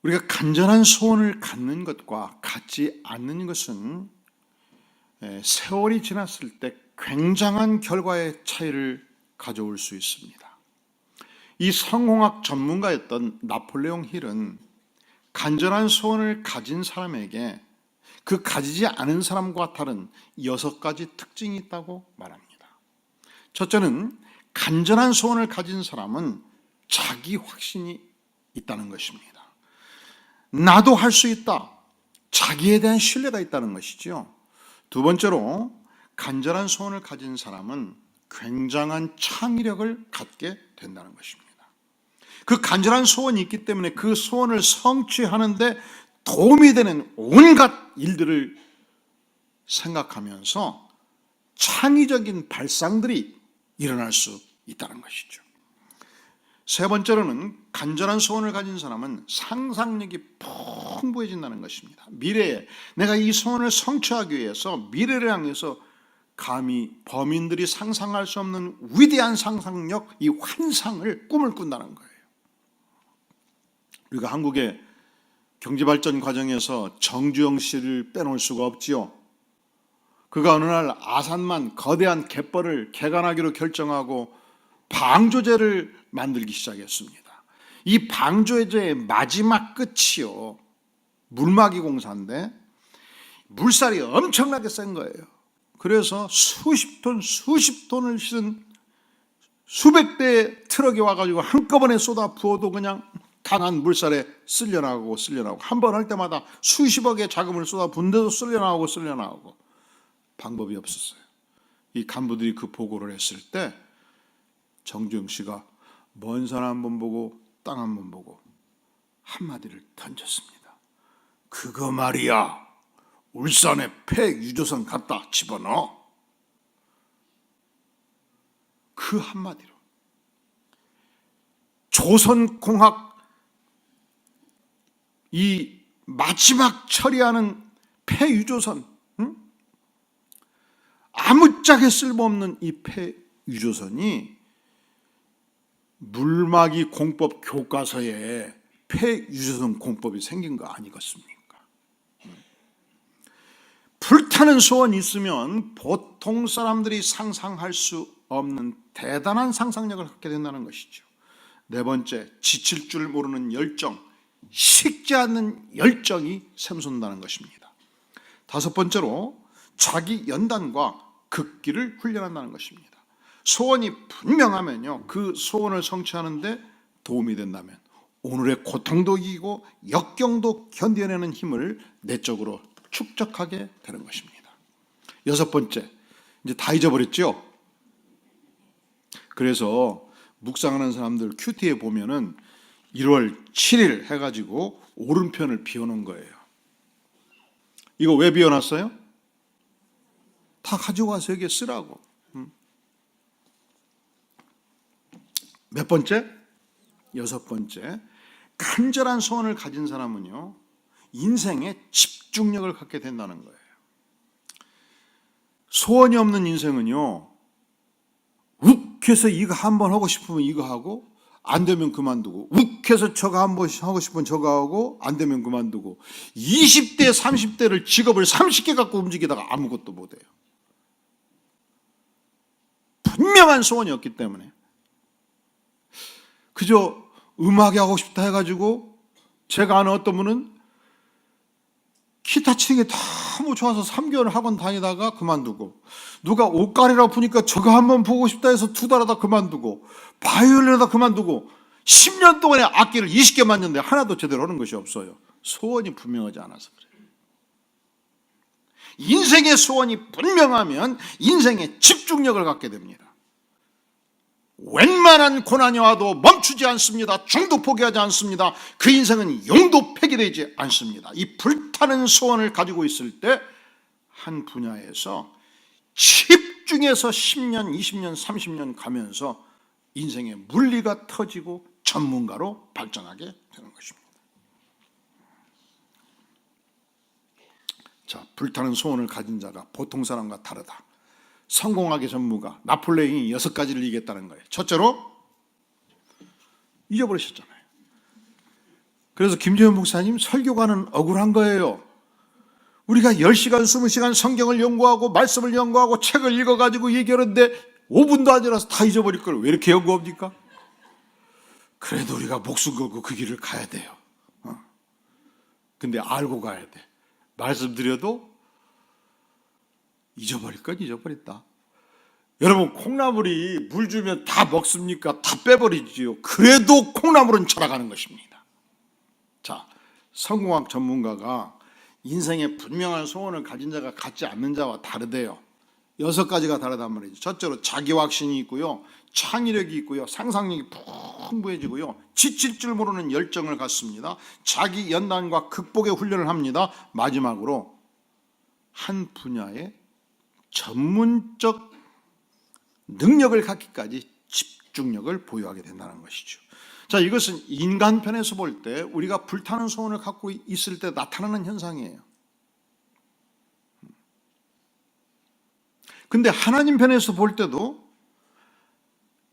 우리가 간절한 소원을 갖는 것과 갖지 않는 것은 세월이 지났을 때 굉장한 결과의 차이를 가져올 수 있습니다. 이 성공학 전문가였던 나폴레옹 힐은 간절한 소원을 가진 사람에게 그 가지지 않은 사람과 다른 6가지 특징이 있다고 말합니다. 첫째는 간절한 소원을 가진 사람은 자기 확신이 있다는 것입니다. 나도 할 수 있다. 자기에 대한 신뢰가 있다는 것이죠. 두 번째로 간절한 소원을 가진 사람은 굉장한 창의력을 갖게 된다는 것입니다. 그 간절한 소원이 있기 때문에 그 소원을 성취하는데 도움이 되는 온갖 일들을 생각하면서 창의적인 발상들이 일어날 수 있다는 것이죠. 세 번째로는 간절한 소원을 가진 사람은 상상력이 풍부해진다는 것입니다. 미래에 내가 이 소원을 성취하기 위해서 미래를 향해서 감히 범인들이 상상할 수 없는 위대한 상상력, 이 환상을 꿈을 꾼다는 거예요. 우리가 한국의 경제발전 과정에서 정주영 씨를 빼놓을 수가 없지요. 그가 어느 날 아산만 거대한 갯벌을 개간하기로 결정하고 방조제를 만들기 시작했습니다. 이 방조제의 마지막 끝이요, 물막이 공사인데 물살이 엄청나게 센 거예요. 그래서 수십 톤을 실은 수백 대의 트럭이 와가지고 한꺼번에 쏟아 부어도 그냥 강한 물살에 쓸려나가고 한 번 할 때마다 수십억의 자금을 쏟아 부은데도 쓸려나가고 방법이 없었어요. 이 간부들이 그 보고를 했을 때 정주영 씨가 먼 산 한번 보고 땅 한번 보고 한마디를 던졌습니다. 그거 말이야, 울산에 폐유조선 갖다 집어넣어. 그 한마디로 조선공학 이 마지막 처리하는 폐유조선, 아무짝에 쓸모없는 이 폐유조선이 물막이 공법 교과서에 폐유조선 공법이 생긴 거 아니겠습니까? 불타는 소원이 있으면 보통 사람들이 상상할 수 없는 대단한 상상력을 갖게 된다는 것이죠. 네 번째, 지칠 줄 모르는 열정, 식지 않는 열정이 샘솟는다는 것입니다. 다섯 번째로 자기 연단과 극기를 훈련한다는 것입니다. 소원이 분명하면요, 그 소원을 성취하는데 도움이 된다면 오늘의 고통도 이기고 역경도 견뎌내는 힘을 내적으로 축적하게 되는 것입니다. 여섯 번째, 이제 다 잊어버렸죠? 그래서 묵상하는 사람들 큐티에 보면은 1월 7일 해가지고 오른편을 비워놓은 거예요. 이거 왜 비워놨어요? 다 가지고 와서 여기에 쓰라고. 몇 번째? 여섯 번째, 간절한 소원을 가진 사람은요, 인생에 집중력을 갖게 된다는 거예요. 소원이 없는 인생은요, 욱해서 이거 한번 하고 싶으면 이거 하고 안 되면 그만두고, 욱해서 저거 한번 하고 싶으면 저거 하고 안 되면 그만두고, 20대 30대를 직업을 30개 갖고 움직이다가 아무것도 못해요. 분명한 소원이 없기 때문에 그저 음악이 하고 싶다 해가지고, 제가 아는 어떤 분은 기타 치는 게 너무 좋아서 3개월 학원 다니다가 그만두고, 누가 옷가리라고 보니까 저거 한번 보고 싶다 해서 2달 하다 그만두고, 바이올린 하다 그만두고 10년 동안에 악기를 20개 만졌는데 하나도 제대로 하는 것이 없어요. 소원이 분명하지 않아서 그래요. 인생의 소원이 분명하면 인생의 집중력을 갖게 됩니다. 웬만한 고난이 와도 멈추지 않습니다. 중도 포기하지 않습니다. 그 인생은 용도 폐기되지 않습니다. 이 불타는 소원을 가지고 있을 때 한 분야에서 집중해서 10년, 20년, 30년 가면서 인생의 물리가 터지고 전문가로 발전하게 되는 것입니다. 자, 불타는 소원을 가진 자가 보통 사람과 다르다. 성공학의 전문가 나폴레옹이 6가지를 얘기했다는 거예요. 첫째로, 잊어버리셨잖아요. 그래서 김재현 목사님 설교가는 억울한 거예요. 우리가 10시간, 20시간 성경을 연구하고 말씀을 연구하고 책을 읽어가지고 얘기하는데 5분도 안 지나서 다 잊어버릴 걸 왜 이렇게 연구합니까? 그래도 우리가 목숨 걸고 그 길을 가야 돼요. 근데 알고 가야 돼. 말씀드려도 잊어버릴 건 잊어버린다. 여러분, 콩나물이 물 주면 다 먹습니까? 다 빼버리지요. 그래도 콩나물은 자라가는 것입니다. 자, 성공학 전문가가 인생에 분명한 소원을 가진 자가 갖지 않는 자와 다르대요. 6가지가 다르단 말이죠. 첫째로 자기 확신이 있고요, 창의력이 있고요, 상상력이 풍부해지고요, 지칠 줄 모르는 열정을 갖습니다. 자기 연단과 극복의 훈련을 합니다. 마지막으로 한 분야의 전문적 능력을 갖기까지 집중력을 보유하게 된다는 것이죠. 자, 이것은 인간 편에서 볼 때 우리가 불타는 소원을 갖고 있을 때 나타나는 현상이에요. 근데 하나님 편에서 볼 때도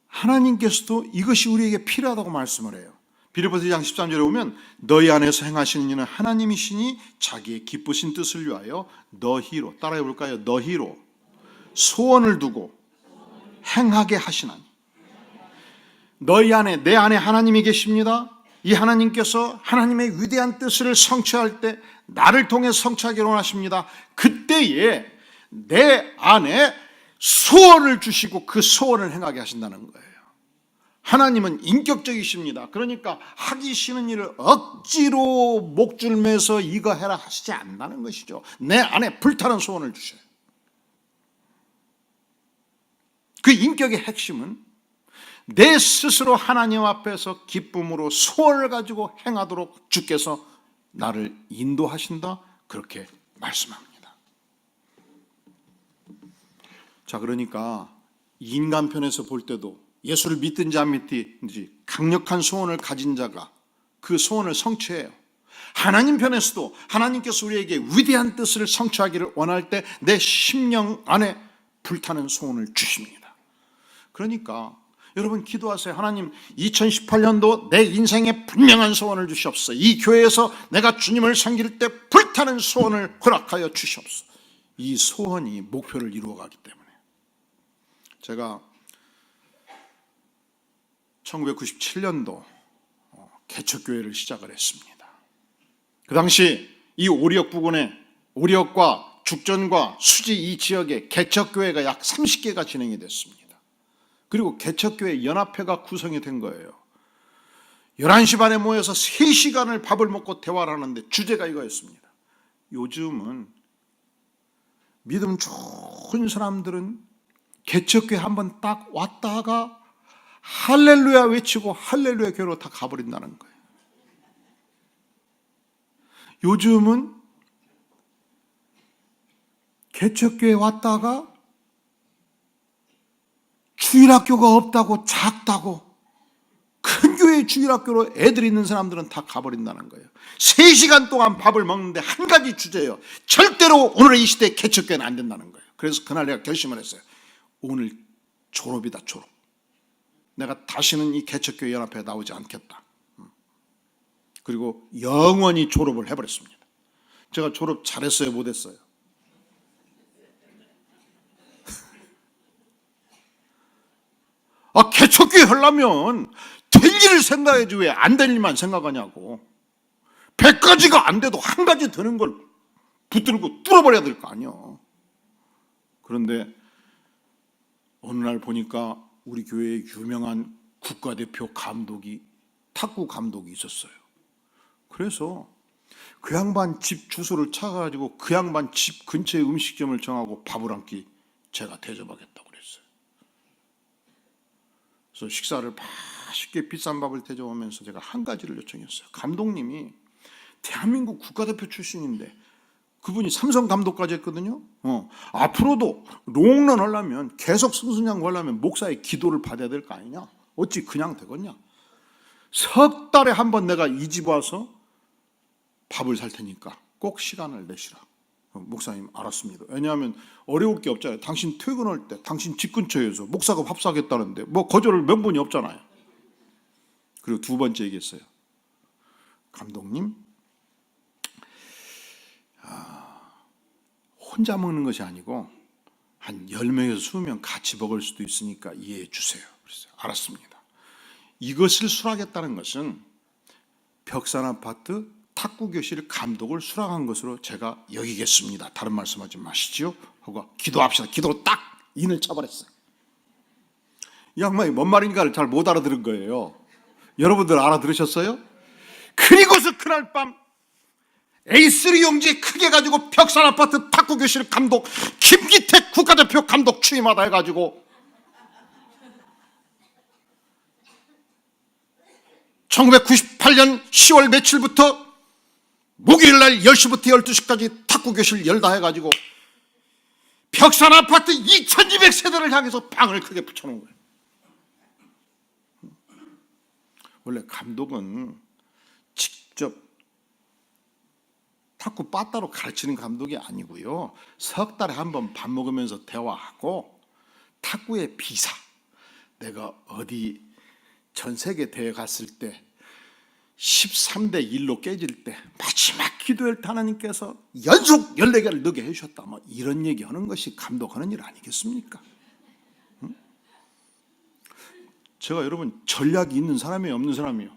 하나님께서도 이것이 우리에게 필요하다고 말씀을 해요. 빌립보서 2장 13절에 보면 너희 안에서 행하시는 이는 하나님이시니 자기의 기쁘신 뜻을 위하여 너희로, 따라해 볼까요? 너희로 소원을 두고 행하게 하시나니. 너희 안에, 내 안에 하나님이 계십니다. 이 하나님께서 하나님의 위대한 뜻을 성취할 때 나를 통해 성취하기를 원하십니다. 그때에 내 안에 소원을 주시고 그 소원을 행하게 하신다는 거예요. 하나님은 인격적이십니다. 그러니까 하기 싫은 일을 억지로 목줄 매서 이거 해라 하시지 않는다는 것이죠. 내 안에 불타는 소원을 주셔요. 그 인격의 핵심은 내 스스로 하나님 앞에서 기쁨으로 소원을 가지고 행하도록 주께서 나를 인도하신다, 그렇게 말씀합니다. 자, 그러니까 인간 편에서 볼 때도 예수를 믿든지 안 믿든지 강력한 소원을 가진 자가 그 소원을 성취해요. 하나님 편에서도 하나님께서 우리에게 위대한 뜻을 성취하기를 원할 때 내 심령 안에 불타는 소원을 주십니다. 그러니까 여러분 기도하세요. 하나님, 2018년도 내 인생에 분명한 소원을 주시옵소서. 이 교회에서 내가 주님을 섬길 때 불타는 소원을 허락하여 주시옵소서. 이 소원이 목표를 이루어가기 때문에. 제가 1997년도 개척교회를 시작을 했습니다. 그 당시 이 오리역 부근에, 오리역과 죽전과 수지 이 지역에 개척교회가 약 30개가 진행이 됐습니다. 그리고 개척교회 연합회가 구성이 된 거예요. 11시 반에 모여서 3시간을 밥을 먹고 대화를 하는데 주제가 이거였습니다. 요즘은 믿음 좋은 사람들은 개척교회 한번 딱 왔다가 할렐루야 외치고 할렐루야 교회로 다 가버린다는 거예요. 요즘은 개척교회 왔다가 주일학교가 없다고, 작다고, 큰 교회 주일학교로 애들 있는 사람들은 다 가버린다는 거예요. 3시간 동안 밥을 먹는데 한 가지 주제예요. 절대로 오늘의 이 시대에 개척교회는 안 된다는 거예요. 그래서 그날 내가 결심을 했어요. 오늘 졸업이다, 졸업. 내가 다시는 이 개척교회 연합회에 나오지 않겠다. 그리고 영원히 졸업을 해버렸습니다. 제가 졸업 잘했어요, 못했어요? 개척교회 하려면 될 일을 생각해야지 왜 안 될 일만 생각하냐고. 100가지가 안 돼도 한 가지 되는 걸 붙들고 뚫어버려야 될 거 아니야. 그런데 어느 날 보니까 우리 교회에 유명한 국가대표 감독이, 탁구 감독이 있었어요. 그래서 그 양반 집 주소를 찾아가지고 그 양반 집 근처에 음식점을 정하고 밥을 한 끼 제가 대접하겠다고 그랬어요. 그래서 식사를 맛있게 비싼 밥을 대접하면서 제가 한 가지를 요청했어요. 감독님이 대한민국 국가대표 출신인데 그분이 삼성 감독까지 했거든요. 앞으로도 롱런 하려면, 계속 승승장구 하려면 목사의 기도를 받아야 될 거 아니냐? 어찌 그냥 되겠냐? 석 달에 한 번 내가 이 집 와서 밥을 살 테니까 꼭 시간을 내시라. 목사님 알았습니다. 왜냐하면 어려울 게 없잖아요. 당신 퇴근할 때 당신 집 근처에서 목사가 밥 사겠다는데 뭐 거절을 몇 번이 없잖아요. 그리고 두 번째 얘기했어요. 감독님, 혼자 먹는 것이 아니고 한 10명에서 20명 같이 먹을 수도 있으니까 이해해 주세요. 그래서 알았습니다. 이것을 수락했다는 것은 벽산아파트 탁구교실 감독을 수락한 것으로 제가 여기겠습니다. 다른 말씀하지 마시지요 하고 기도합시다. 기도로 딱 인을 쳐버렸어요. 이 양반이 뭔 말인가를 잘 못 알아들은 거예요. 여러분들 알아들으셨어요? 그리고서 그날 밤 A3 용지에 크게 가지고 벽산아파트 탁구교실 감독 김기택 국가대표 감독 취임하다 해가지고 1998년 10월 며칠부터 목요일날 10시부터 12시까지 탁구교실 열다 해가지고 벽산아파트 2200세대를 향해서 방을 크게 붙여놓은 거예요. 원래 감독은 직접 탁구 빠따로 가르치는 감독이 아니고요, 석 달에 한 번 밥 먹으면서 대화하고 탁구의 비사, 내가 어디 전 세계 대회 갔을 때 13대 1로 깨질 때 마지막 기도할 때 하나님께서 연속 14개를 넣게 해주셨다, 뭐 이런 얘기하는 것이 감독하는 일 아니겠습니까? 응? 제가 여러분 전략이 있는 사람이에요, 없는 사람이에요?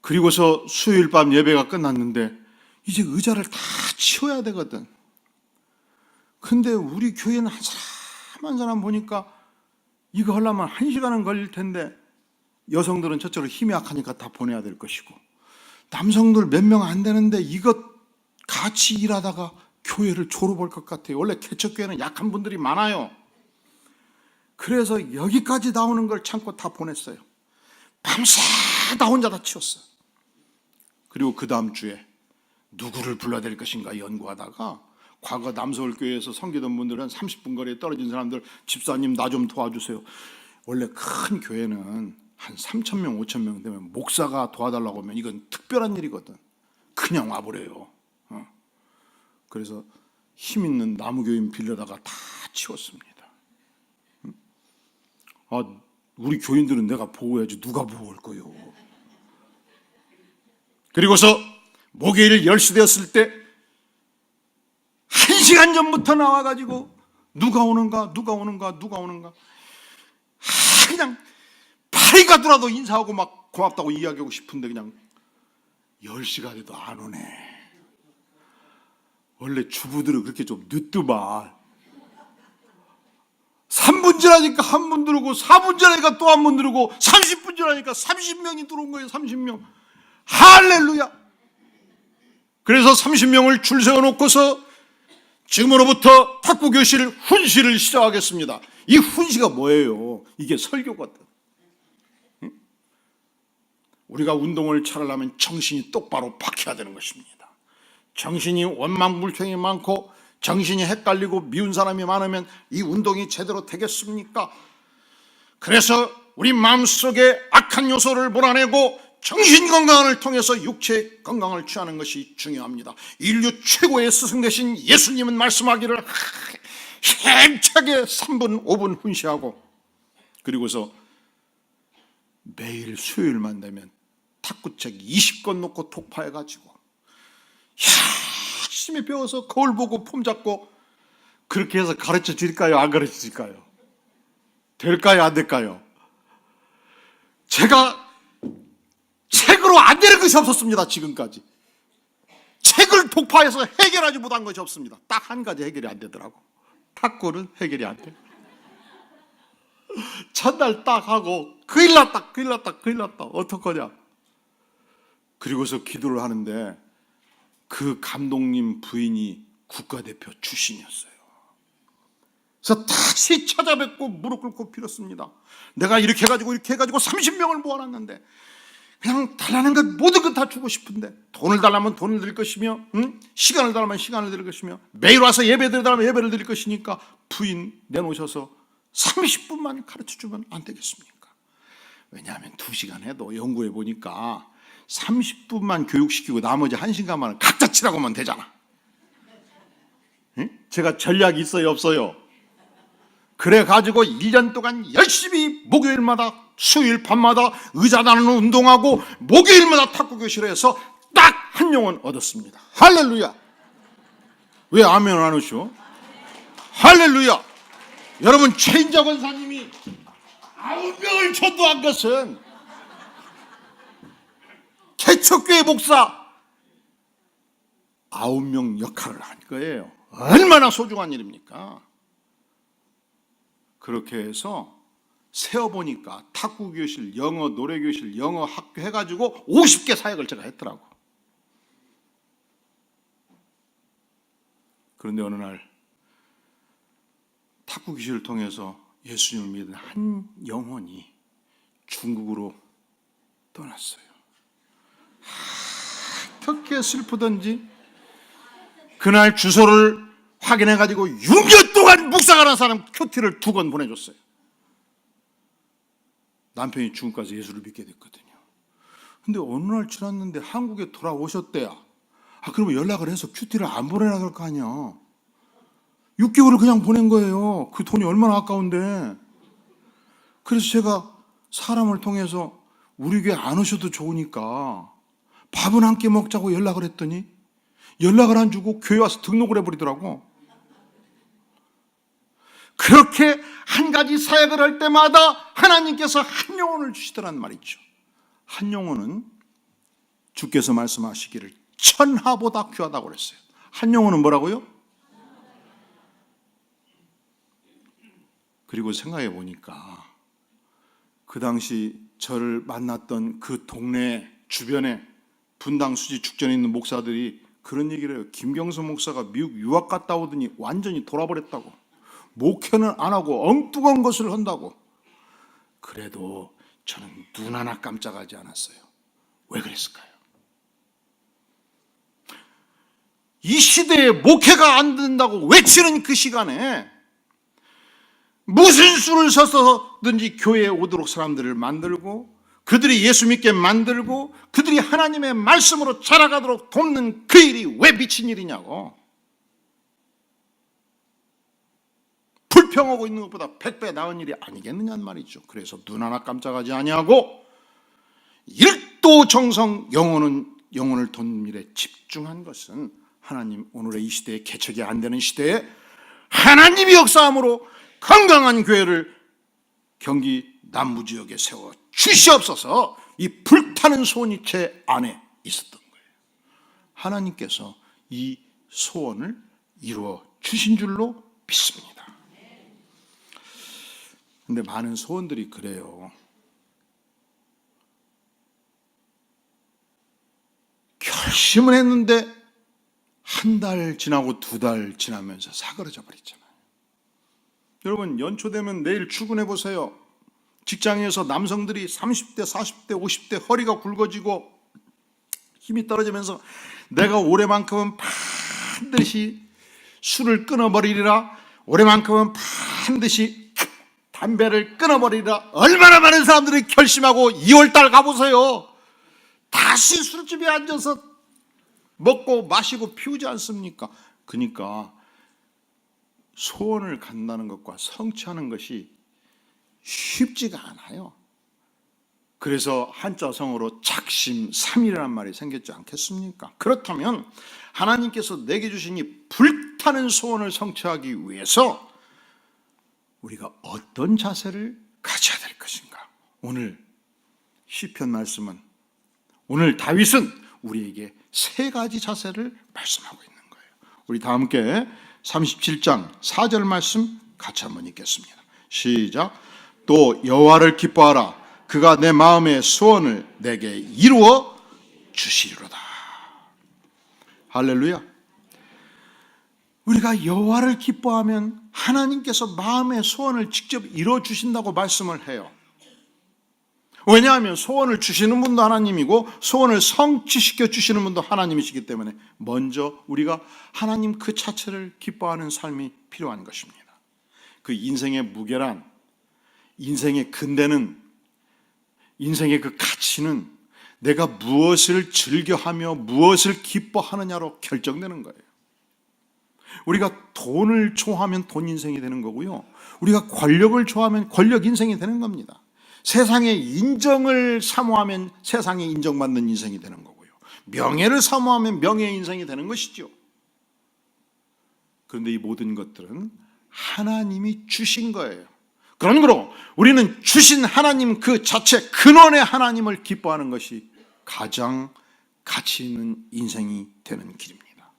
그리고서 수요일 밤 예배가 끝났는데 이제 의자를 다 치워야 되거든. 근데 우리 교회는 한 사람 한 사람 보니까 이거 하려면 1시간은 걸릴 텐데 여성들은 저쪽으로 힘이 약하니까 다 보내야 될 것이고 남성들 몇 명 안 되는데 이것 같이 일하다가 교회를 졸업할 것 같아요. 원래 개척교회는 약한 분들이 많아요. 그래서 여기까지 나오는 걸 참고 다 보냈어요. 밤새 다 혼자 다 치웠어요. 그리고 그 다음 주에 누구를 불러야 될 것인가 연구하다가 과거 남서울교회에서 섬기던 분들은 30분 거리에 떨어진 사람들, 집사님 나 좀 도와주세요. 원래 큰 교회는 한 3,000명, 5,000명 되면 목사가 도와달라고 하면 이건 특별한 일이거든. 그냥 와버려요. 그래서 힘 있는 나무교인 빌려다가 다 치웠습니다. 우리 교인들은 내가 보호해야지 누가 보호할 거요. 그리고서 목요일 10시 되었을 때 1시간 전부터 나와가지고 누가 오는가 그냥 파리가 돌아도 인사하고 막 고맙다고 이야기하고 싶은데 그냥 10시가 돼도 안 오네. 원래 주부들은 그렇게 좀 늦더만. 3분 지나니까 한 분 들어오고 4분 지나니까 또 한 분 들어오고 30분 지나니까 30명이 들어온 거예요. 30명. 할렐루야. 그래서 30명을 줄 세워놓고서 지금으로부터 탁구교실 훈시를 시작하겠습니다. 이 훈시가 뭐예요? 이게 설교거든. 우리가 운동을 잘하려면 정신이 똑바로 박혀야 되는 것입니다. 정신이 원망불평이 많고 정신이 헷갈리고 미운 사람이 많으면 이 운동이 제대로 되겠습니까? 그래서 우리 마음속에 악한 요소를 몰아내고 정신 건강을 통해서 육체 건강을 취하는 것이 중요합니다. 인류 최고의 스승 되신 예수님은 말씀하기를 힘차게 3분 5분 훈시하고 그리고서 매일 수요일만 되면 탁구책 20권 놓고 독파해가지고 열심히 배워서 거울 보고 폼 잡고 그렇게 해서 가르쳐 드릴까요? 안 가르쳐 드릴까요? 될까요? 안 될까요? 제가 책으로 안 되는 것이 없었습니다. 지금까지 책을 독파해서 해결하지 못한 것이 없습니다. 딱 한 가지 해결이 안 되더라고. 탁구는 해결이 안 돼. 첫날 딱 하고 큰일 났다 어떡하냐. 그리고서 기도를 하는데 그 감독님 부인이 국가대표 출신이었어요. 그래서 다시 찾아뵙고 무릎 꿇고 빌었습니다. 내가 이렇게 해가지고 30명을 모아놨는데 그냥 달라는 것 모든 것 다 주고 싶은데 돈을 달라면 돈을 드릴 것이며 시간을 달라면 시간을 드릴 것이며 매일 와서 예배 드리라면 예배를 드릴 것이니까 부인 내놓으셔서 30분만 가르쳐주면 안 되겠습니까? 왜냐하면 2시간 해도 연구해 보니까 30분만 교육시키고 나머지 1시간만 각자 치라고 하면 되잖아. 제가 전략이 있어요 없어요? 그래가지고 1년 동안 열심히 목요일마다 수요일 밤마다 의자다는 운동하고 목요일마다 탁구교실을 해서 딱 한 영혼 얻었습니다. 할렐루야. 왜 아멘 안 하시오? 할렐루야. 여러분, 최인자 권사님이 9명을 전도한 것은 개척교회 목사 9명 역할을 한 거예요. 얼마나 소중한 일입니까? 그렇게 해서 세어보니까 탁구교실, 영어, 노래교실, 영어 학교 해가지고 50개 사역을 제가 했더라고. 그런데 어느 날 탁구교실을 통해서 예수님을 믿은 한 영혼이 중국으로 떠났어요. 어떻게 슬프던지 그날 주소를 확인해가지고 6년 동안 묵상하는 사람 큐티를 2권 보내줬어요. 남편이 중국 가서 예수를 믿게 됐거든요. 근데 어느 날 지났는데 한국에 돌아오셨대요. 그러면 연락을 해서 큐티를 안 보내라 그럴 거 아니야. 6개월을 그냥 보낸 거예요. 그 돈이 얼마나 아까운데. 그래서 제가 사람을 통해서 우리 교회 안 오셔도 좋으니까 밥은 함께 먹자고 연락을 했더니 연락을 안 주고 교회 와서 등록을 해버리더라고. 그렇게 한 가지 사역을 할 때마다 하나님께서 한 영혼을 주시더란 말이죠. 한 영혼은 주께서 말씀하시기를 천하보다 귀하다고 그랬어요. 한 영혼은 뭐라고요? 그리고 생각해 보니까 그 당시 저를 만났던 그 동네 주변에 분당 수지 축전에 있는 목사들이 그런 얘기를 해요. 김경수 목사가 미국 유학 갔다 오더니 완전히 돌아버렸다고. 목회는 안 하고 엉뚱한 것을 한다고. 그래도 저는 눈 하나 깜짝하지 않았어요. 왜 그랬을까요? 이 시대에 목회가 안 된다고 외치는 그 시간에 무슨 수를 서서든지 교회에 오도록 사람들을 만들고 그들이 예수 믿게 만들고 그들이 하나님의 말씀으로 자라가도록 돕는 그 일이 왜 미친 일이냐고. 불평하고 있는 것보다 100배 나은 일이 아니겠느냐는 말이죠. 그래서 눈 하나 깜짝하지 아니하고 일도정성 영혼을 돕는 일에 집중한 것은 하나님 오늘의 이 시대에 개척이 안 되는 시대에 하나님이 역사함으로 건강한 교회를 경기 남부지역에 세워 주시옵소서. 이 불타는 소원이 제 안에 있었던 거예요. 하나님께서 이 소원을 이루어 주신 줄로 믿습니다. 근데 많은 소원들이 그래요. 결심을 했는데 한 달 지나고 2달 지나면서 사그러져 버리잖아요. 여러분, 연초 되면 내일 출근해 보세요. 직장에서 남성들이 30대, 40대, 50대 허리가 굵어지고 힘이 떨어지면서 내가 올해만큼은 반드시 술을 끊어버리리라, 올해만큼은 반드시 담배를 끊어버리리라. 얼마나 많은 사람들이 결심하고 2월달 가보세요. 다시 술집에 앉아서 먹고 마시고 피우지 않습니까? 그러니까 소원을 갖는다는 것과 성취하는 것이 쉽지가 않아요. 그래서 한자성어로 작심삼일이라는 말이 생겼지 않겠습니까? 그렇다면 하나님께서 내게 주신 이 불타는 소원을 성취하기 위해서 우리가 어떤 자세를 가져야 될 것인가? 오늘 시편 말씀은, 오늘 다윗은 우리에게 3가지 자세를 말씀하고 있는 거예요. 우리 다 함께 37장 4절 말씀 같이 한번 읽겠습니다. 시작. 또 여호와를 기뻐하라. 그가 내 마음의 소원을 내게 이루어 주시리로다. 할렐루야. 우리가 여호와를 기뻐하면 하나님께서 마음의 소원을 직접 이루어 주신다고 말씀을 해요. 왜냐하면 소원을 주시는 분도 하나님이고 소원을 성취시켜 주시는 분도 하나님이시기 때문에 먼저 우리가 하나님 그 자체를 기뻐하는 삶이 필요한 것입니다. 그 인생의 무게란, 인생의 근대는, 인생의 그 가치는 내가 무엇을 즐겨하며 무엇을 기뻐하느냐로 결정되는 거예요. 우리가 돈을 좋아하면 돈 인생이 되는 거고요. 우리가 권력을 좋아하면 권력 인생이 되는 겁니다. 세상의 인정을 사모하면 세상에 인정받는 인생이 되는 거고요. 명예를 사모하면 명예의 인생이 되는 것이죠. 그런데 이 모든 것들은 하나님이 주신 거예요. 그러므로 우리는 주신 하나님 그 자체 근원의 하나님을 기뻐하는 것이 가장 가치 있는 인생이 되는 길입니다.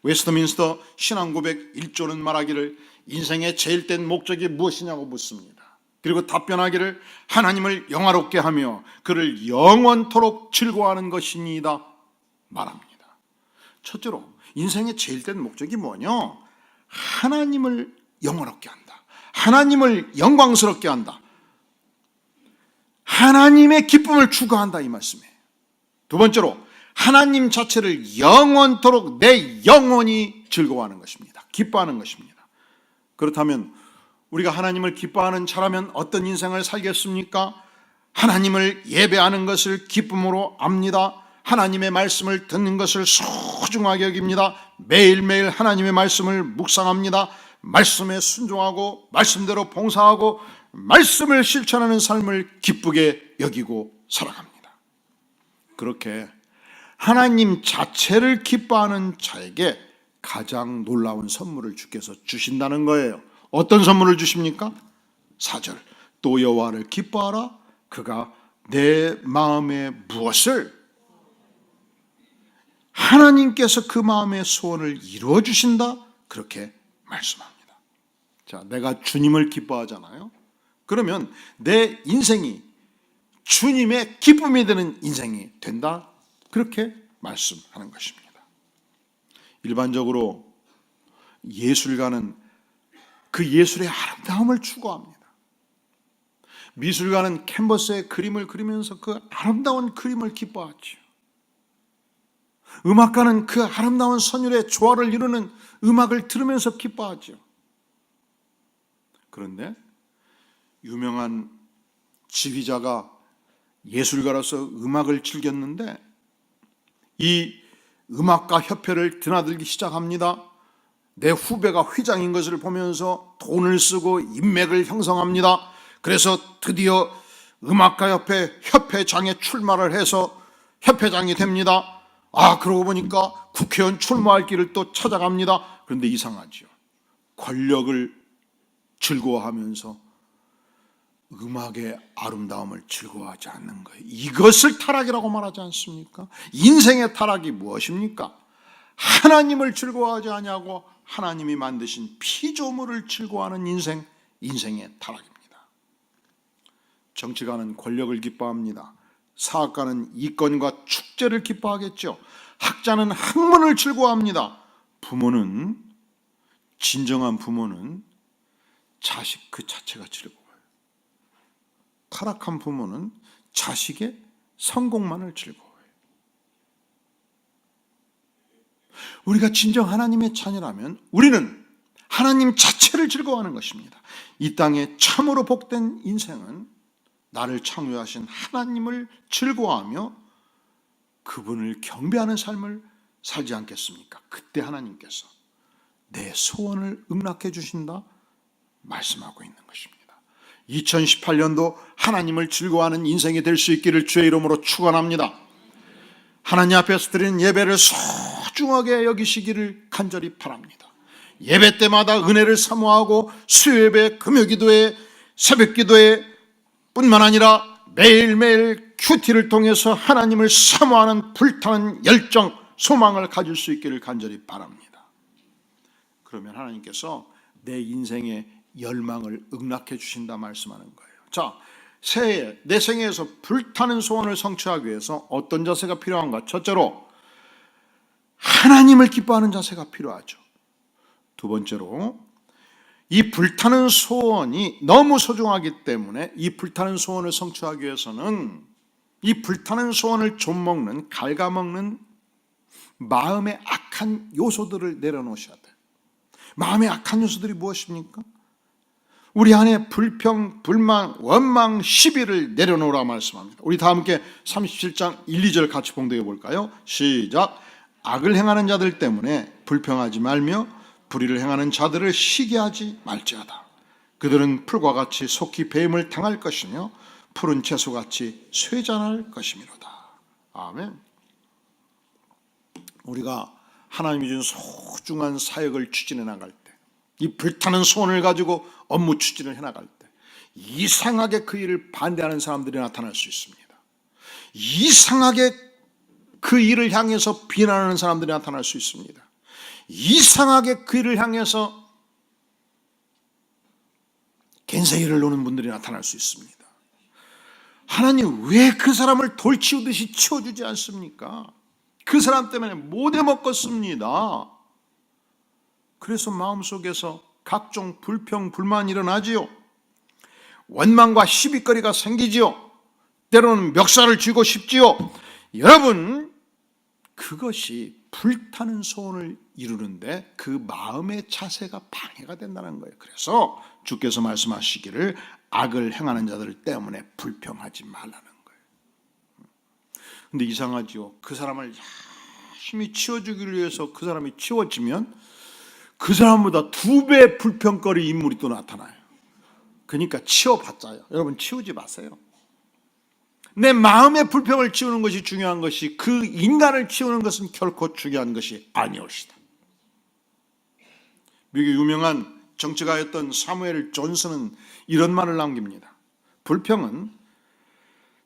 웨스트민스터 신앙고백 1조는 말하기를 인생의 제일 된 목적이 무엇이냐고 묻습니다. 그리고 답변하기를 하나님을 영화롭게 하며 그를 영원토록 즐거워하는 것이니이다 말합니다. 첫째로 인생의 제일 된 목적이 뭐냐? 하나님을 영원롭게 한다. 하나님을 영광스럽게 한다. 하나님의 기쁨을 추구한다 이 말씀이에요. 두 번째로 하나님 자체를 영원토록 내 영혼이 즐거워하는 것입니다. 기뻐하는 것입니다. 그렇다면 우리가 하나님을 기뻐하는 자라면 어떤 인생을 살겠습니까? 하나님을 예배하는 것을 기쁨으로 압니다. 하나님의 말씀을 듣는 것을 소중하게 여깁니다. 매일매일 하나님의 말씀을 묵상합니다. 말씀에 순종하고 말씀대로 봉사하고 말씀을 실천하는 삶을 기쁘게 여기고 살아갑니다. 그렇게 하나님 자체를 기뻐하는 자에게 가장 놀라운 선물을 주께서 주신다는 거예요. 어떤 선물을 주십니까? 4절 또 여호와를 기뻐하라. 그가 내 마음에 무엇을 하나님께서 그 마음의 소원을 이루어 주신다. 그렇게 말씀합니다. 자, 내가 주님을 기뻐하잖아요. 그러면 내 인생이 주님의 기쁨이 되는 인생이 된다. 그렇게 말씀하는 것입니다. 일반적으로 예술가는 그 예술의 아름다움을 추구합니다. 미술가는 캔버스에 그림을 그리면서 그 아름다운 그림을 기뻐하죠. 음악가는 그 아름다운 선율의 조화를 이루는 음악을 들으면서 기뻐하죠. 그런데 유명한 지휘자가 예술가로서 음악을 즐겼는데 이 음악가 협회를 드나들기 시작합니다. 내 후배가 회장인 것을 보면서 돈을 쓰고 인맥을 형성합니다. 그래서 드디어 음악가 협회장에 출마를 해서 협회장이 됩니다. 그러고 보니까 국회의원 출마할 길을 또 찾아갑니다. 그런데 이상하죠. 권력을 즐거워하면서 음악의 아름다움을 즐거워하지 않는 거예요. 이것을 타락이라고 말하지 않습니까? 인생의 타락이 무엇입니까? 하나님을 즐거워하지 않냐고 하나님이 만드신 피조물을 즐거워하는 인생의 타락입니다. 정치가는 권력을 기뻐합니다. 사학가는 이권과 축제를 기뻐하겠죠. 학자는 학문을 즐거워합니다. 진정한 부모는 자식 그 자체가 즐거워요. 타락한 부모는 자식의 성공만을 즐거워해요. 우리가 진정 하나님의 자녀라면 우리는 하나님 자체를 즐거워하는 것입니다. 이 땅에 참으로 복된 인생은 나를 창조하신 하나님을 즐거워하며 그분을 경배하는 삶을 살지 않겠습니까? 그때 하나님께서 내 소원을 응낙해 주신다 말씀하고 있는 것입니다. 2018년도 하나님을 즐거워하는 인생이 될 수 있기를 주의 이름으로 축원합니다. 하나님 앞에서 드리는 예배를 소중하게 여기시기를 간절히 바랍니다. 예배 때마다 은혜를 사모하고 수요예배, 금요기도회, 새벽기도회 뿐만 아니라 매일매일 큐티를 통해서 하나님을 사모하는 불타는 열정, 소망을 가질 수 있기를 간절히 바랍니다. 그러면 하나님께서 내 인생의 열망을 응낙해 주신다 말씀하는 거예요. 자, 새해 내 생애에서 불타는 소원을 성취하기 위해서 어떤 자세가 필요한가? 첫째로 하나님을 기뻐하는 자세가 필요하죠. 두 번째로 이 불타는 소원이 너무 소중하기 때문에 이 불타는 소원을 성취하기 위해서는 이 불타는 소원을 좀먹는, 갉아먹는 마음의 악한 요소들을 내려놓으셔야 돼요. 마음의 악한 요소들이 무엇입니까? 우리 안에 불평, 불만, 원망, 시비를 내려놓으라 말씀합니다. 우리 다 함께 37장 1, 2절 같이 봉독해 볼까요? 시작. 악을 행하는 자들 때문에 불평하지 말며 불의를 행하는 자들을 시기하지 말지어다. 그들은 풀과 같이 속히 배임을 당할 것이며 푸른 채소같이 쇠잔할 것이미로다. 아멘. 우리가 하나님이 준 소중한 사역을 추진해 나갈 때, 이 불타는 소원을 가지고 업무 추진을 해 나갈 때 이상하게 그 일을 반대하는 사람들이 나타날 수 있습니다. 이상하게 그 일을 향해서 비난하는 사람들이 나타날 수 있습니다. 이상하게 그 일을 향해서 겐세이를 노는 분들이 나타날 수 있습니다. 하나님 왜 그 사람을 돌치우듯이 치워주지 않습니까? 그 사람 때문에 못 해먹겠습니다. 그래서 마음속에서 각종 불평, 불만이 일어나지요. 원망과 시비거리가 생기지요. 때로는 멱살을 쥐고 싶지요. 여러분, 그것이 불타는 소원을 이루는데 그 마음의 자세가 방해가 된다는 거예요. 그래서 주께서 말씀하시기를 악을 행하는 자들 때문에 불평하지 말라는 거예요. 근데 이상하죠. 그 사람을 열심히 치워주기 위해서 그 사람이 치워지면 그 사람보다 2배 불평거리 인물이 또 나타나요. 그러니까 치워봤자요. 여러분 치우지 마세요. 내 마음의 불평을 치우는 것이 중요한 것이 그 인간을 치우는 것은 결코 중요한 것이 아니옵시다. 미국의 유명한 정치가였던 사무엘 존슨은 이런 말을 남깁니다. 불평은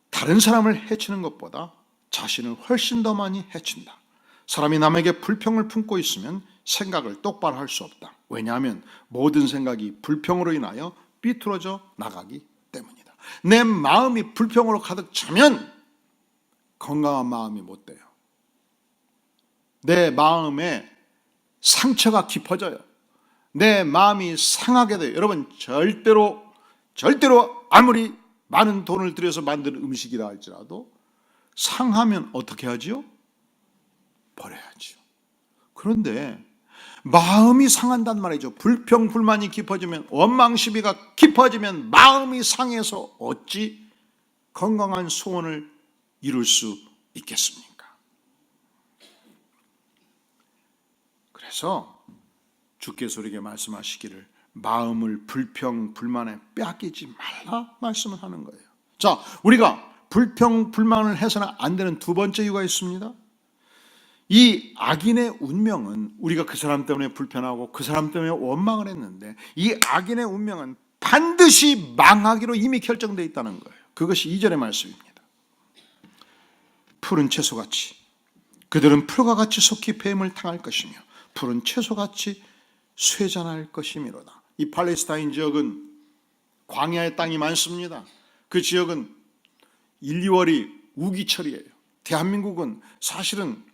다른 사람을 해치는 것보다 자신을 훨씬 더 많이 해친다. 사람이 남에게 불평을 품고 있으면 생각을 똑바로 할 수 없다. 왜냐하면 모든 생각이 불평으로 인하여 삐뚤어져 나가기 때문이다. 내 마음이 불평으로 가득 차면 건강한 마음이 못 돼요. 내 마음에 상처가 깊어져요. 내 마음이 상하게 돼요. 여러분 절대로 아무리 많은 돈을 들여서 만든 음식이라 할지라도 상하면 어떻게 하지요? 버려야지요. 그런데 마음이 상한단 말이죠. 불평, 불만이 깊어지면, 원망, 시비가 깊어지면 마음이 상해서 어찌 건강한 소원을 이룰 수 있겠습니까? 그래서 주께서 우리에게 말씀하시기를 마음을 불평, 불만에 빼앗기지 말라 말씀을 하는 거예요. 자, 우리가 불평, 불만을 해서는 안 되는 2번째 이유가 있습니다. 이 악인의 운명은 우리가 그 사람 때문에 불편하고 그 사람 때문에 원망을 했는데 이 악인의 운명은 반드시 망하기로 이미 결정되어 있다는 거예요. 그것이 2절의 말씀입니다. 푸른 채소같이 그들은 풀과 같이 속히 배임을 당할 것이며 푸른 채소같이 쇠잔할 것이미로다. 이 팔레스타인 지역은 광야의 땅이 많습니다. 그 지역은 1, 2월이 우기철이에요. 대한민국은 사실은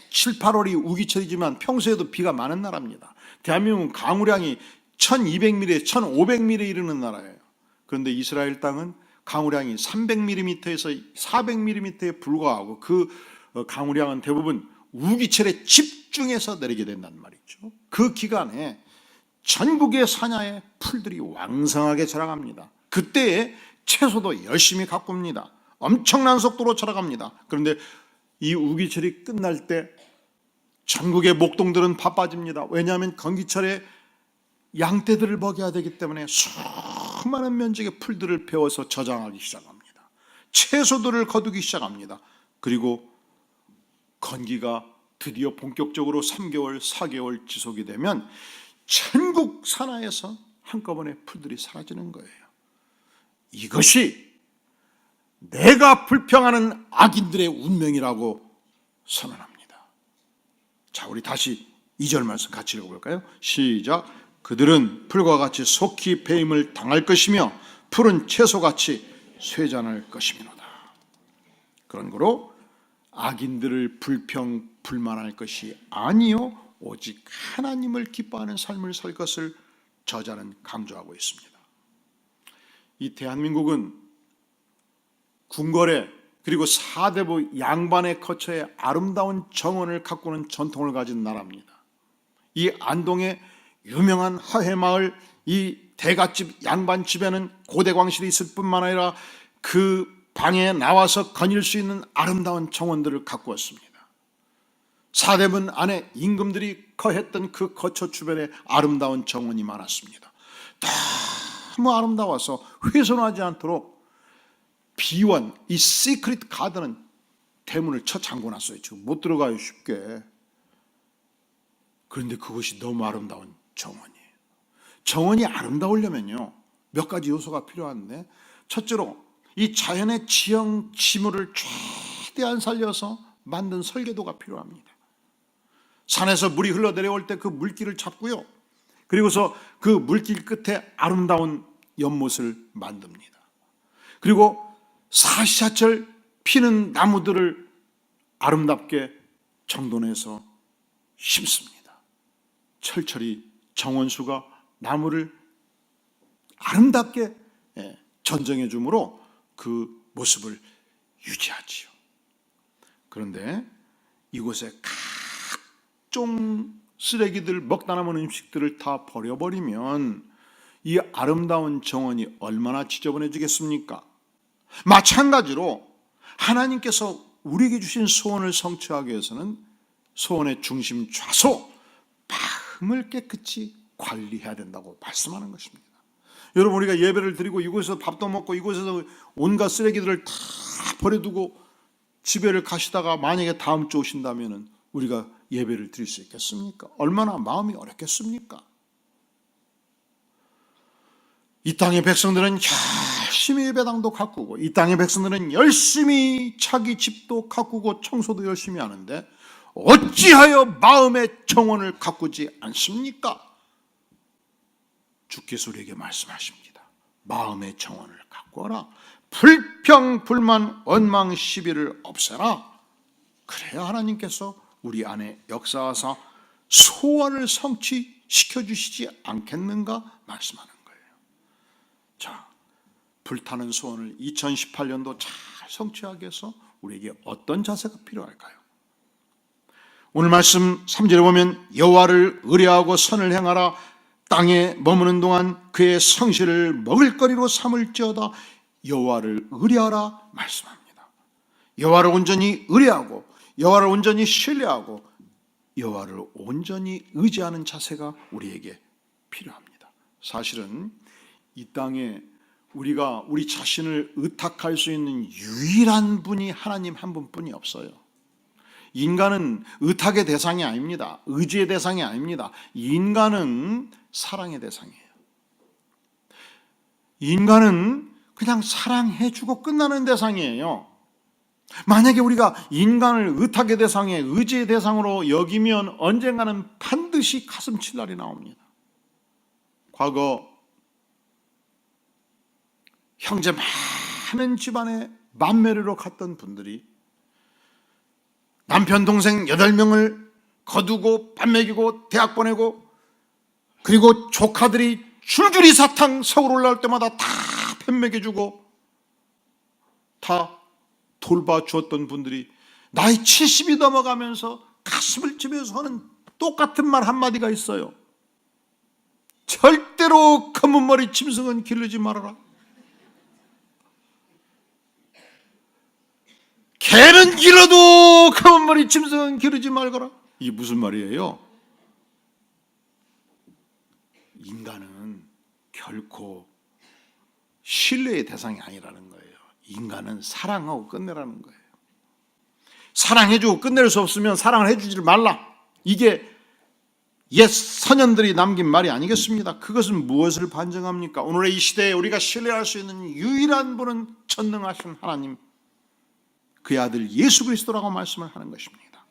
7, 8월이 우기철이지만 평소에도 비가 많은 나라입니다. 대한민국은 강우량이 1200mm, 1500mm 이르는 나라예요. 그런데 이스라엘 땅은 강우량이 300mm에서 400mm에 불과하고 그 강우량은 대부분 우기철에 집중해서 내리게 된단 말이죠. 그 기간에 전국의 산야에 풀들이 왕성하게 자라갑니다. 그때에 채소도 열심히 가꿉니다. 엄청난 속도로 자라갑니다. 그런데 이 우기철이 끝날 때 전국의 목동들은 바빠집니다. 왜냐하면 건기철에 양떼들을 먹여야 되기 때문에 수많은 면적의 풀들을 베어서 저장하기 시작합니다. 채소들을 거두기 시작합니다. 그리고 건기가 드디어 본격적으로 3개월, 4개월 지속이 되면 전국 산하에서 한꺼번에 풀들이 사라지는 거예요. 이것이 내가 불평하는 악인들의 운명이라고 선언합니다. 자, 우리 다시 2절 말씀 같이 읽어볼까요? 시작. 그들은 풀과 같이 속히 배임을 당할 것이며 푸른 채소같이 쇠잔할 것이미로다. 그런 거로 악인들을 불평, 불만할 것이 아니요 오직 하나님을 기뻐하는 삶을 살 것을 저자는 강조하고 있습니다. 이 대한민국은 궁궐에 그리고 사대부 양반의 거처에 아름다운 정원을 가꾸는 전통을 가진 나라입니다. 이 안동의 유명한 하회마을 이 대갓집 양반집에는 고대광실이 있을 뿐만 아니라 그 방에 나와서 거닐 수 있는 아름다운 정원들을 가꾸었습니다. 사대문 안에 임금들이 거했던 그 거처 주변에 아름다운 정원이 많았습니다. 너무 아름다워서 훼손하지 않도록 비원, 이 시크릿 가든은 대문을 쳐 잠궈놨어요. 지금 못 들어가요, 쉽게. 그런데 그것이 너무 아름다운 정원이에요. 정원이 아름다우려면요, 몇 가지 요소가 필요한데, 첫째로 이 자연의 지형 지물을 최대한 살려서 만든 설계도가 필요합니다. 산에서 물이 흘러내려올 때 그 물길을 잡고요, 그리고서 그 물길 끝에 아름다운 연못을 만듭니다. 그리고 사시사철 피는 나무들을 아름답게 정돈해서 심습니다. 철철이 정원수가 나무를 아름답게 전정해 주므로 그 모습을 유지하지요. 그런데 이곳에 각종 쓰레기들, 먹다 남은 음식들을 다 버려버리면 이 아름다운 정원이 얼마나 지저분해지겠습니까? 마찬가지로 하나님께서 우리에게 주신 소원을 성취하기 위해서는 소원의 중심 좌소, 마음을 깨끗이 관리해야 된다고 말씀하는 것입니다. 여러분, 우리가 예배를 드리고 이곳에서 밥도 먹고 이곳에서 온갖 쓰레기들을 다 버려두고 집에를 가시다가 만약에 다음 주 오신다면 우리가 예배를 드릴 수 있겠습니까? 얼마나 마음이 어렵겠습니까? 이 땅의 백성들은 열심히 예배당도 가꾸고, 이 땅의 백성들은 열심히 자기 집도 가꾸고 청소도 열심히 하는데 어찌하여 마음의 정원을 가꾸지 않습니까? 주께서 우리에게 말씀하십니다. 마음의 정원을 가꾸어라. 불평, 불만, 원망, 시비를 없애라. 그래야 하나님께서 우리 안에 역사하사 소원을 성취시켜 주시지 않겠는가 말씀하는 거예요. 자, 불타는 소원을 2018년도 잘 성취하기 위해서 우리에게 어떤 자세가 필요할까요? 오늘 말씀 3절에 보면 여호와를 의뢰하고 선을 행하라. 땅에 머무는 동안 그의 성실을 먹을거리로 삼을지어다. 여호와를 의뢰하라 말씀합니다. 여호와를 온전히 의뢰하고, 여호와를 온전히 신뢰하고, 여호와를 온전히 의지하는 자세가 우리에게 필요합니다. 사실은 이 땅에 우리가 우리 자신을 의탁할 수 있는 유일한 분이 하나님 한 분뿐이 없어요. 인간은 의탁의 대상이 아닙니다. 의지의 대상이 아닙니다. 인간은 사랑의 대상이에요. 인간은 그냥 사랑해주고 끝나는 대상이에요. 만약에 우리가 인간을 의탁의 대상에 의지의 대상으로 여기면 언젠가는 반드시 가슴 칠 날이 나옵니다. 과거 형제 많은 집안에 맏매료로 갔던 분들이 남편 동생 8명을 거두고 밥 먹이고 대학 보내고, 그리고 조카들이 줄줄이 사탕 서울 올라올 때마다 다 편 먹여주고 다 돌봐주었던 분들이 나이 70이 넘어가면서 가슴을 치면서 하는 똑같은 말 한마디가 있어요. 절대로 검은 머리 짐승은 기르지 말아라. 개는 길러도 검은 머리 짐승은 기르지 말거라. 이게 무슨 말이에요? 인간은 결코 신뢰의 대상이 아니라는 거예요. 인간은 사랑하고 끝내라는 거예요. 사랑해주고 끝낼 수 없으면 사랑을 해주지를 말라. 이게 옛 선현들이 남긴 말이 아니겠습니까? 그것은 무엇을 반증합니까? 오늘의 이 시대에 우리가 신뢰할 수 있는 유일한 분은 전능하신 하나님, 그의 아들 예수 그리스도라고 말씀을 하는 것입니다.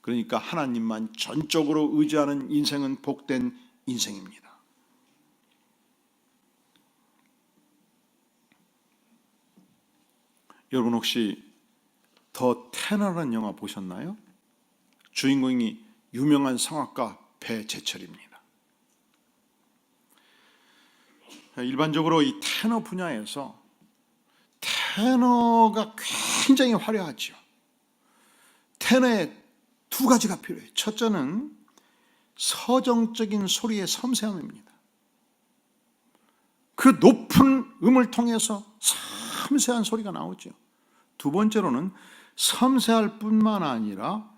그러니까 하나님만 전적으로 의지하는 인생은 복된 인생입니다. 여러분, 혹시 더 테너라는 영화 보셨나요? 주인공이 유명한 성악가 배재철입니다. 일반적으로 이 테너 분야에서 테너가 굉장히 화려하죠. 테너에 두 가지가 필요해요. 첫째는 서정적인 소리의 섬세함입니다. 그 높은 음을 통해서 섬세한 소리가 나오죠. 두 번째로는 섬세할 뿐만 아니라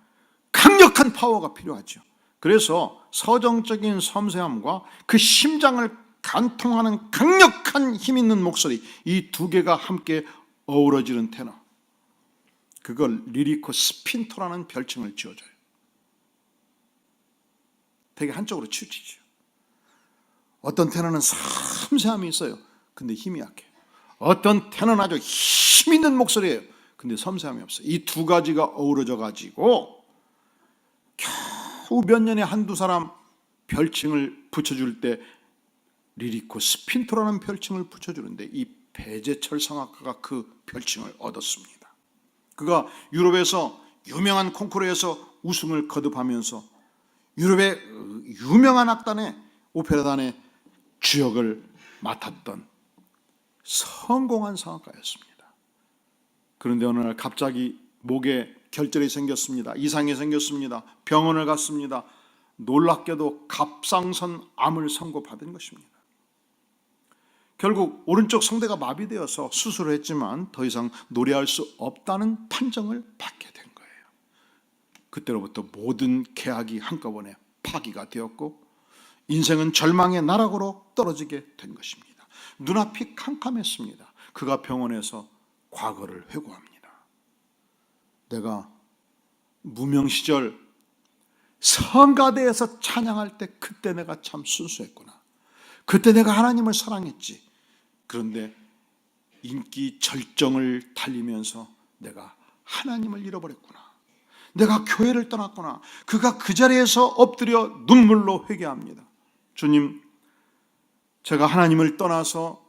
강력한 파워가 필요하죠. 그래서 서정적인 섬세함과 그 심장을 간통하는 강력한 힘 있는 목소리, 이 두 개가 함께 어우러지는 테너, 그걸 리리코 스핀토라는 별칭을 지어줘요. 되게 한쪽으로 치우치죠. 어떤 테너는 섬세함이 있어요. 근데 힘이 약해요. 어떤 테너는 아주 힘 있는 목소리예요. 근데 섬세함이 없어요. 이 두 가지가 어우러져 가지고 겨우 몇 년에 한두 사람 별칭을 붙여줄 때 리리코 스핀토라는 별칭을 붙여주는데, 이 배재철 성악가가 그 별칭을 얻었습니다. 그가 유럽에서 유명한 콩쿠르에서 우승을 거듭하면서 유럽의 유명한 악단의 오페라단의 주역을 맡았던 성공한 성악가였습니다. 그런데 어느 날 갑자기 목에 결절이 생겼습니다. 이상이 생겼습니다. 병원을 갔습니다. 놀랍게도 갑상선 암을 선고받은 것입니다. 결국 오른쪽 성대가 마비되어서 수술을 했지만 더 이상 노래할 수 없다는 판정을 받게 된 거예요. 그때로부터 모든 계약이 한꺼번에 파기가 되었고 인생은 절망의 나락으로 떨어지게 된 것입니다. 눈앞이 캄캄했습니다. 그가 병원에서 과거를 회고합니다. 내가 무명 시절 성가대에서 찬양할 때 그때 내가 참 순수했구나. 그때 내가 하나님을 사랑했지. 그런데 인기 절정을 달리면서 내가 하나님을 잃어버렸구나. 내가 교회를 떠났구나. 그가 그 자리에서 엎드려 눈물로 회개합니다. 주님, 제가 하나님을 떠나서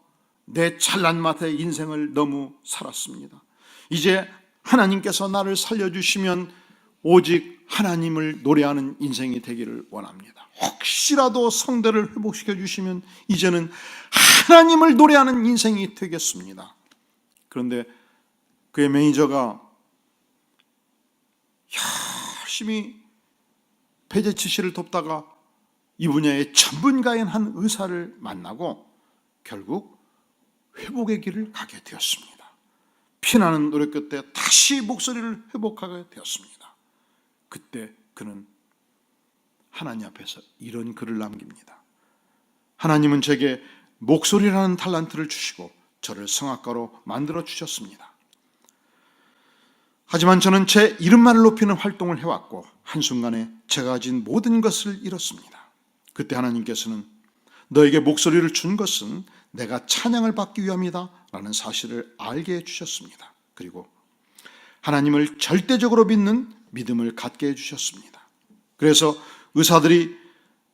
내 찬란 맛의 인생을 너무 살았습니다. 이제 하나님께서 나를 살려주시면 오직 하나님을 노래하는 인생이 되기를 원합니다. 혹시라도 성대를 회복시켜 주시면 이제는 하나님을 노래하는 인생이 되겠습니다. 그런데 그의 매니저가 열심히 배재치 씨를 돕다가 이 분야의 전문가인 한 의사를 만나고 결국 회복의 길을 가게 되었습니다. 피나는 노력 끝에 다시 목소리를 회복하게 되었습니다. 그때 그는 하나님 앞에서 이런 글을 남깁니다. 하나님은 제게 목소리라는 탤런트를 주시고 저를 성악가로 만들어 주셨습니다. 하지만 저는 제 이름만을 높이는 활동을 해왔고 한순간에 제가 가진 모든 것을 잃었습니다. 그때 하나님께서는 너에게 목소리를 준 것은 내가 찬양을 받기 위함이다 라는 사실을 알게 해주셨습니다. 그리고 하나님을 절대적으로 믿는 믿음을 갖게 해주셨습니다. 그래서 의사들이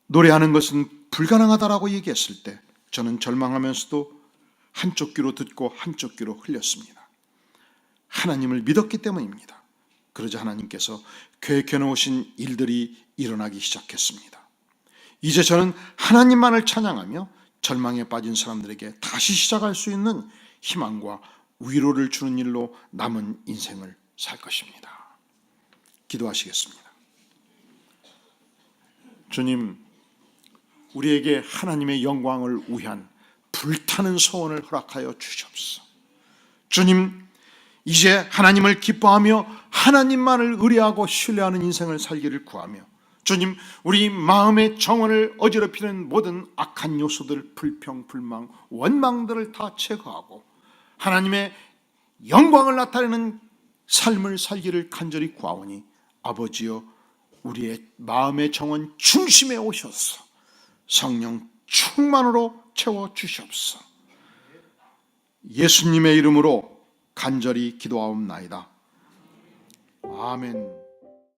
노래하는 것은 불가능하다라고 얘기했을 때 저는 절망하면서도 한쪽 귀로 듣고 한쪽 귀로 흘렸습니다. 하나님을 믿었기 때문입니다. 그러자 하나님께서 계획해 놓으신 일들이 일어나기 시작했습니다. 이제 저는 하나님만을 찬양하며 절망에 빠진 사람들에게 다시 시작할 수 있는 희망과 위로를 주는 일로 남은 인생을 살 것입니다. 기도하시겠습니다. 주님, 우리에게 하나님의 영광을 위한 불타는 소원을 허락하여 주시옵소서. 주님, 이제 하나님을 기뻐하며 하나님만을 의뢰하고 신뢰하는 인생을 살기를 구하며 주님, 우리 마음의 정원을 어지럽히는 모든 악한 요소들, 불평, 불망, 원망들을 다 제거하고 하나님의 영광을 나타내는 삶을 살기를 간절히 구하오니 아버지여, 우리의 마음의 정원 중심에 오셔서 성령 충만으로 채워주시옵소서. 예수님의 이름으로 간절히 기도하옵나이다. 아멘.